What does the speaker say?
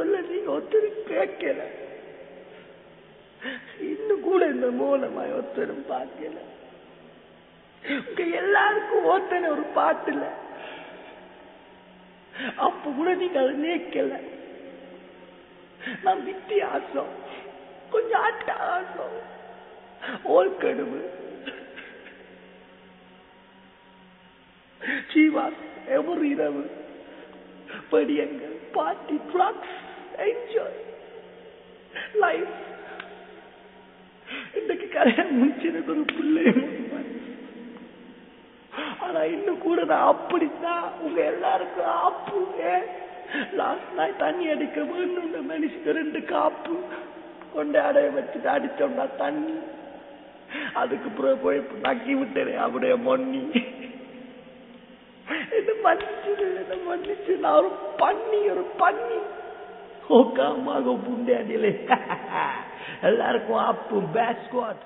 சொல்ல நீங்க ஒருத்தரும் கேட்கல. இன்னும் கூட இந்த மூலமாய் ஒருத்தரும் பார்க்கல. உங்க எல்லாருக்கும் ஓத்தன ஒரு பாட்டுல அப்ப கூட நீங்க அதை நீக்கல. நான் வித்தியாசம் கொஞ்சம் அட்டாசம் ஓல்கடுவு ஜீவாஸ் எவரு இரவு படியங்கள் பார்ட்டி ட்ரக்ஸ் என்ஜாய் லைஃப். இன்னைக்கு கல்யாணம் முடிச்சிருக்கு ஒரு பிள்ளை. ஆனா இன்னும் கூட நான் அப்படித்தான் உங்க எல்லாருக்கும் ஆப்பு. லாஸ்ட் நாள் தண்ணி அடிக்க வேணும் மனுஷன் 2 காப்பு கொண்டு அடைய வச்சுட்டு அடிச்சோம்னா தண்ணி. அதுக்கு பிறகு போய் நக்கி விட்டேன் அப்படியே மொன்னி. என்ன மன்னிச்சு நான் ஒரு பண்ணி ஓக்காமாக புண்டே அடியில எல்லாருக்கும் ஆப்பு பேட் ஸ்குவாட்.